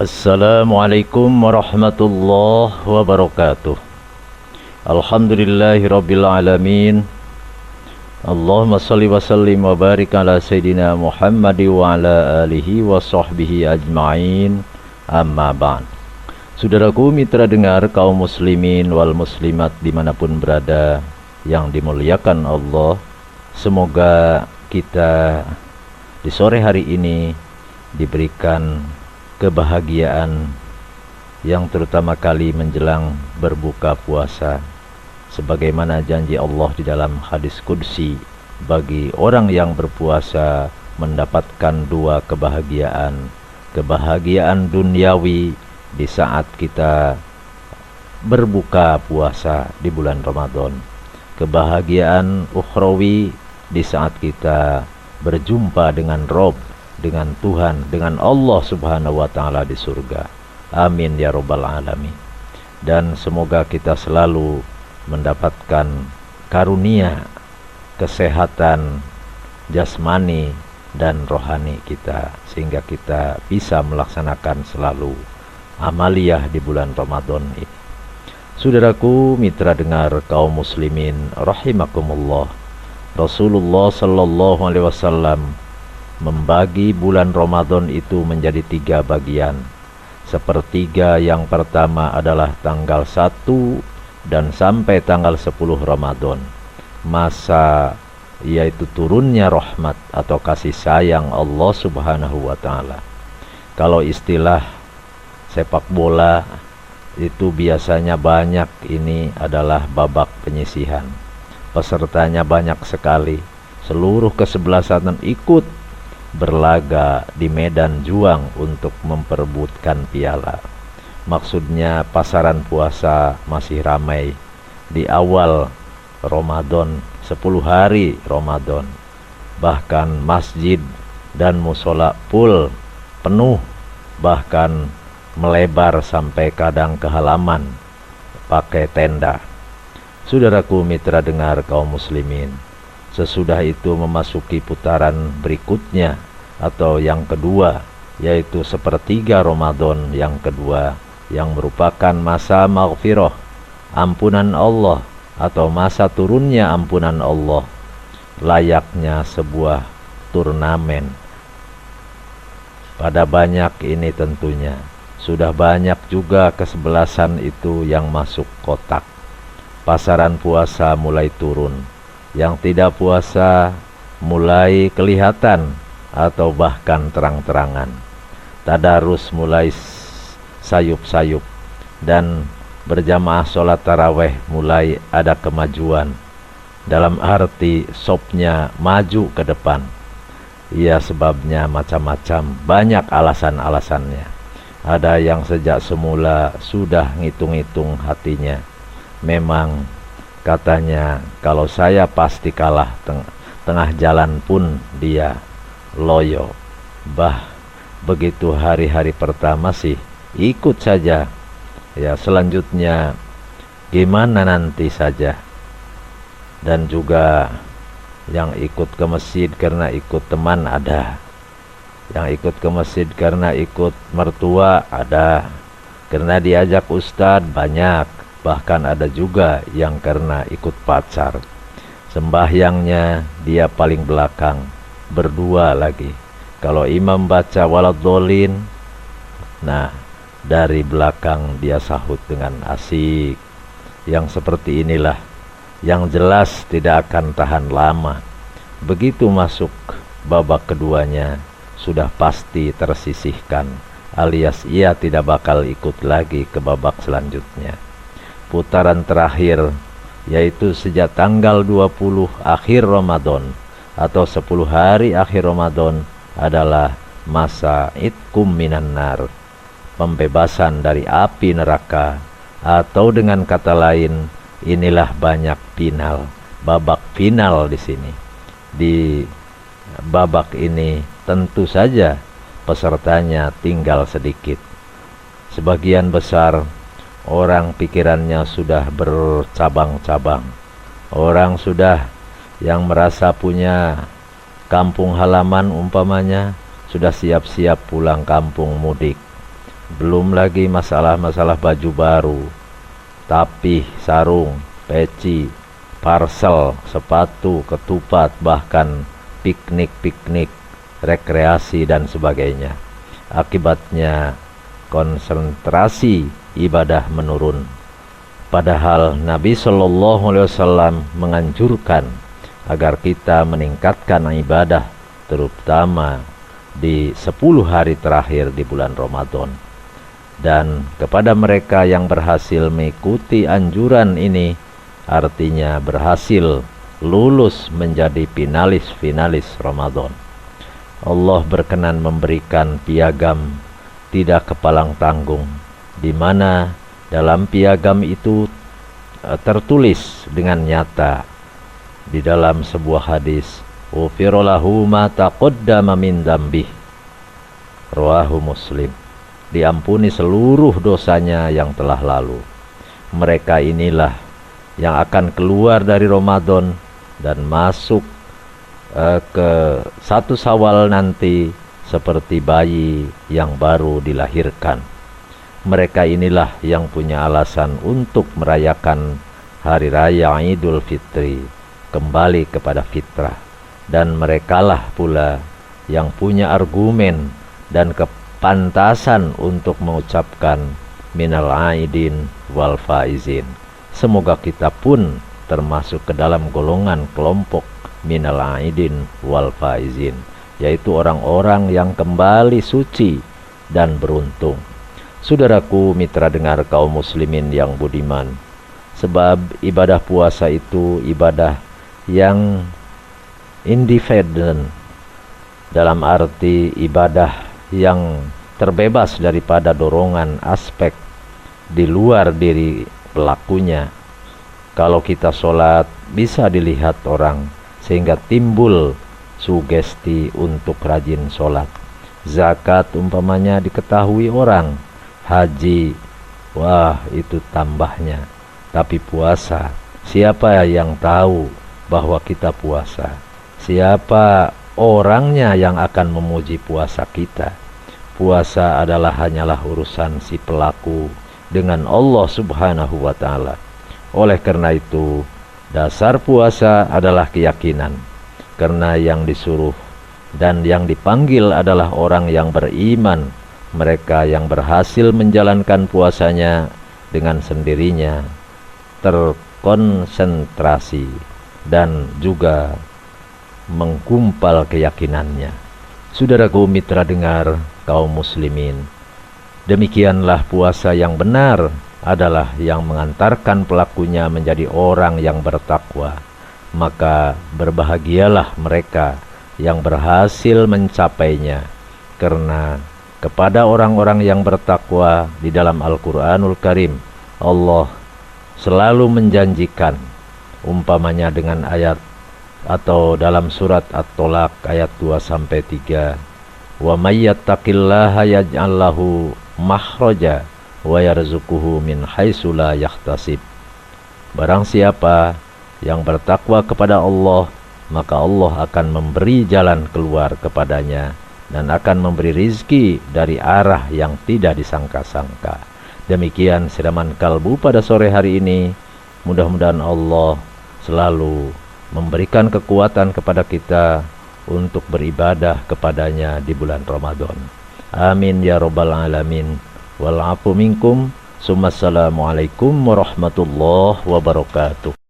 Assalamualaikum warahmatullahi wabarakatuh. Alhamdulillahi rabbil alamin. Allahumma salli wa sallim wa barik ala Sayyidina Muhammad wa ala alihi wa sahbihi ajma'in. Amma ba'd. Saudaraku, mitra dengar kaum muslimin wal muslimat dimanapun berada yang dimuliakan Allah, semoga kita di sore hari ini diberikan kebahagiaan yang terutama kali menjelang berbuka puasa, sebagaimana janji Allah di dalam hadis qudsi, bagi orang yang berpuasa mendapatkan dua kebahagiaan duniawi di saat kita berbuka puasa di bulan Ramadan, kebahagiaan ukhrawi di saat kita berjumpa dengan Rob, dengan Tuhan, dengan Allah subhanahu wa ta'ala di surga. Amin ya rabbal alamin. Dan semoga kita selalu mendapatkan karunia kesehatan jasmani dan rohani kita, sehingga kita bisa melaksanakan selalu amaliyah di bulan Ramadan ini. Saudaraku, mitra dengar kaum muslimin rahimakumullah, Rasulullah sallallahu alaihi wasallam membagi bulan Ramadan itu menjadi 3 bagian. Sepertiga yang pertama adalah tanggal 1 dan sampai tanggal 10 Ramadan, masa yaitu turunnya rahmat atau kasih sayang Allah subhanahu wa ta'ala. Kalau istilah sepak bola itu biasanya banyak, ini adalah babak penyisihan. Pesertanya banyak sekali, seluruh kesebelasan ikut berlaga di medan juang untuk memperebutkan piala. Maksudnya pasaran puasa masih ramai di awal Ramadan, 10 hari Ramadan. Bahkan masjid dan musola full, penuh, bahkan melebar sampai kadang ke halaman pakai tenda. Saudaraku, mitra dengar kaum muslimin, sesudah itu memasuki putaran berikutnya atau yang kedua, yaitu sepertiga Ramadan yang kedua, yang merupakan masa maghfirah, ampunan Allah, atau masa turunnya ampunan Allah, layaknya sebuah turnamen. Pada banyak ini tentunya sudah banyak juga kesebelasan itu yang masuk kotak. Pasaran puasa mulai turun, yang tidak puasa mulai kelihatan atau bahkan terang-terangan. Tadarus mulai sayup-sayup, dan berjamaah sholat taraweh mulai ada kemajuan, dalam arti sopnya maju ke depan. Ya, sebabnya macam-macam, banyak alasan-alasannya. Ada yang sejak semula sudah ngitung-ngitung hatinya, memang katanya, kalau saya pasti kalah, tengah jalan pun dia loyo. Begitu hari-hari pertama sih ikut saja, ya selanjutnya gimana nanti saja. Dan juga yang ikut ke masjid karena ikut teman ada, yang ikut ke masjid karena ikut mertua ada, karena diajak ustadz banyak. Bahkan ada juga yang karena ikut pacar. Sembahyangnya dia paling belakang, berdua lagi. Kalau imam baca waladhdallin, nah dari belakang dia sahut dengan asik. Yang seperti inilah yang jelas tidak akan tahan lama. Begitu masuk babak keduanya, sudah pasti tersisihkan, alias ia tidak bakal ikut lagi ke babak selanjutnya. Putaran terakhir, yaitu sejak tanggal 20 akhir Ramadan atau 10 hari akhir Ramadan, adalah masa itkum minan nar, pembebasan dari api neraka. Atau dengan kata lain, inilah banyak final, babak final di sini. Di babak ini tentu saja pesertanya tinggal sedikit. Sebagian besar orang pikirannya sudah bercabang-cabang. Orang sudah yang merasa punya kampung halaman umpamanya, sudah siap-siap pulang kampung mudik. belum lagi masalah-masalah baju baru, tapih, sarung, peci, parcel, sepatu, ketupat, bahkan piknik-piknik, rekreasi dan sebagainya. Akibatnya konsentrasi ibadah menurun. Padahal Nabi Shallallahu Alaihi Wasallam menganjurkan agar kita meningkatkan ibadah, terutama di 10 hari terakhir di bulan Ramadan. Dan kepada mereka yang berhasil mengikuti anjuran ini, artinya berhasil lulus menjadi finalis Ramadan. Allah berkenan memberikan piagam tidak kepalang tanggung, di mana dalam piagam itu tertulis dengan nyata di dalam sebuah hadis, "Ghufira lahu ma taqaddama min dzambih." Rawahu Muslim. Diampuni seluruh dosanya yang telah lalu. Mereka inilah yang akan keluar dari Ramadan dan masuk ke 1 Syawal nanti seperti bayi yang baru dilahirkan. Mereka inilah yang punya alasan untuk merayakan hari raya Idul Fitri, kembali kepada fitrah. Dan merekalah pula yang punya argumen dan kepantasan untuk mengucapkan minal aidin wal faizin. Semoga kita pun termasuk ke dalam golongan kelompok minal aidin wal faizin, yaitu orang-orang yang kembali suci dan beruntung. Saudaraku, mitra dengar kaum muslimin yang budiman, sebab ibadah puasa itu ibadah yang independen, dalam arti ibadah yang terbebas daripada dorongan aspek di luar diri pelakunya. Kalau kita sholat bisa dilihat orang, sehingga timbul sugesti untuk rajin sholat. Zakat umpamanya diketahui orang, haji, wah itu tambahnya. Tapi puasa, siapa yang tahu bahwa kita puasa? Siapa orangnya yang akan memuji puasa kita? Puasa adalah hanyalah urusan si pelaku dengan Allah Subhanahu wa Ta'ala. Oleh karena itu, dasar puasa adalah keyakinan, karena yang disuruh dan yang dipanggil adalah orang yang beriman. Mereka yang berhasil menjalankan puasanya dengan sendirinya, terkonsentrasi dan juga menggumpal keyakinannya. Saudaraku, mitra dengar kaum muslimin, demikianlah puasa yang benar adalah yang mengantarkan pelakunya menjadi orang yang bertakwa. Maka berbahagialah mereka yang berhasil mencapainya, karena kepada orang-orang yang bertakwa di dalam Al-Quranul Karim, Allah selalu menjanjikan, umpamanya dengan ayat atau dalam surat At-Tolak ayat 2-3, "Wa may yattaqillaha yaj'al lahu makhraja wa yarzuquhu min haitsu la yahtasib." Barang siapa yang bertakwa kepada Allah, maka Allah akan memberi jalan keluar kepadanya dan akan memberi rizki dari arah yang tidak disangka-sangka. Demikian siraman kalbu pada sore hari ini. Mudah-mudahan Allah selalu memberikan kekuatan kepada kita untuk beribadah kepadanya di bulan Ramadan. Amin ya rabbal alamin. Wal afu minkum. Assalamualaikum warahmatullahi wabarakatuh.